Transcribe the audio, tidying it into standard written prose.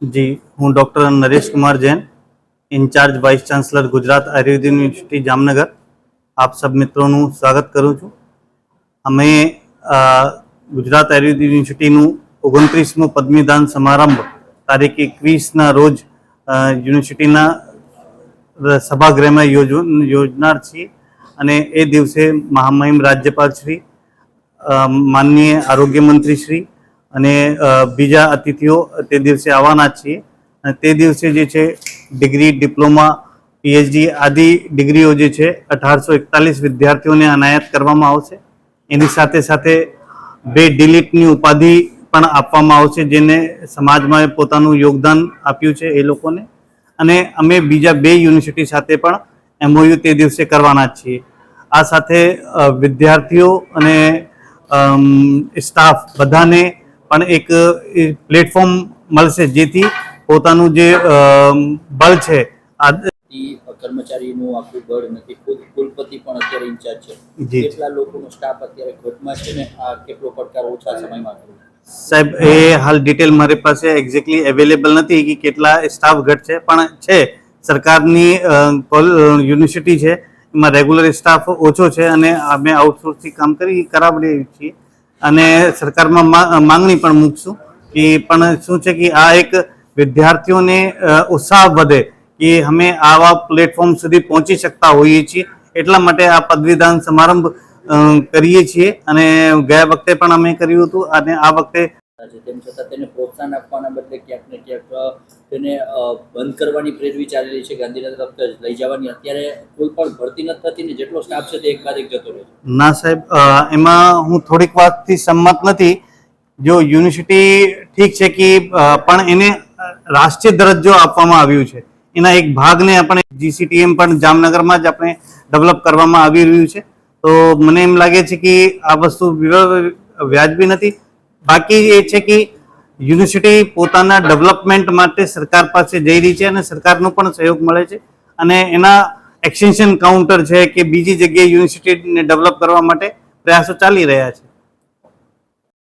जी, हूँ doctor Naresh Kumar Jain, in charge vice chancellor Gujarat Ayurveda university Jamnagar. आप सब मित्रों स्वागत करूँ छूँ। अमे गुजरात आयुर्वेद यूनिवर्सिटीનું 29મો પદવીદાન સમારંભ તારીખ 21ના રોજ યુનિવર્સિટીના સભાગૃહમાં યોજનાર છીએ અને એ દિવસે મહામહિમ રાજ્યપાલ શ્રી, માનનીય આરોગ્ય મંત્રી શ્રી અને બીજા અતિથિઓ તે દિવસે આવવાના છીએ અને તે દિવસે જે છે ડિગ્રી, ડિપ્લોમા, પીએચડી આદિ ડિગ્રીઓ જે છે 1841 વિદ્યાર્થીઓને અનાયત કરવામાં આવશે। એની સાથે સાથે 2 ડીલીટની ઉપાધિ પણ આપવામાં આવશે જેને સમાજમાં પોતાનું યોગદાન આપ્યું છે એ લોકોને। અને અમે બીજા 2 યુનિવર્સિટી સાથે પણ એમઓયુ તે દિવસે કરવાના છીએ। આ સાથે વિદ્યાર્થીઓ અને સ્ટાફ બધાને પણ એક પ્લેટફોર્મ મળશે જેથી પોતાનું જે બળ છે કર્મચારીનું આખું બળ નથી, ખુદ કુલપતિ પણ અત્યારે ઇન્ચાર્જ છે, કેટલા લોકોનો સ્ટાફ અત્યારે ઘટમાં છે ને આ કેટલો પડકાર ઓછા સમયમાં કરવો? સાહેબ એ હાલ ડિટેલ મારી પાસે એક્ઝેક્ટલી અવેલેબલ નથી કે કેટલા સ્ટાફ ઘટ છે, પણ છે સરકારની યુનિવર્સિટી છે એમાં રેગ્યુલર સ્ટાફ ઓછો છે અને અમે આઉટસોર્સથી કામ કરાવી છીએ અને સરકારમાં માંગણી પણ મૂકશું કે પણ શું છે કે આ એક વિદ્યાર્થીઓને ઉત્સાહ વધે કે અમે આવા પ્લેટફોર્મ સુધી પહોંચી શકતા હોઈએ છીએ એટલા માટે આ પદવીદાન સમારંભ કરીએ છીએ અને ગયા વખતે પણ અમે કર્યું હતું અને આ વખતે તેમ છતાં તેને પ્રોત્સાહન આપવાના બદલે ક્યાંક ને ક્યાંક તેને બંધ કરવાની પ્રેરવી ચાલી રહી છે, ગાંધીનગર તરફ લઈ જવાની। અત્યારે કોઈ પણ ભરતી નથી થતી ને જેટલો સ્ટાફ છે તે એક બાદ એક જતો રહે છે। ના સાહેબ, એમાં હું થોડીક વાતથી સંમત નથી। જો યુનિવર્સિટી ઠીક છે કે પણ એને રાષ્ટ્રીય દરજ્જો આપવામાં આવ્યું છે, એના એક ભાગને આપણે જીસીટીએમ પણ જામનગરમાં જ આપણે ડેવલપ કરવામાં આવી રહ્યું છે। તો મને એમ લાગે છે કે આ વસ્તુ વ્યાજબી નથી। બાકી એ છે કે યુનિવર્સિટી પોતાના ડેવલપમેન્ટ માટે સરકાર પાસે જઈ રહી છે અને સરકારનો પણ સહયોગ મળે છે અને એના એક્સટેન્શન કાઉન્ટર છે કે બીજી જગ્યાએ યુનિવર્સિટીને ડેવલપ કરવા માટે પ્રયાસો ચાલી રહ્યા છે।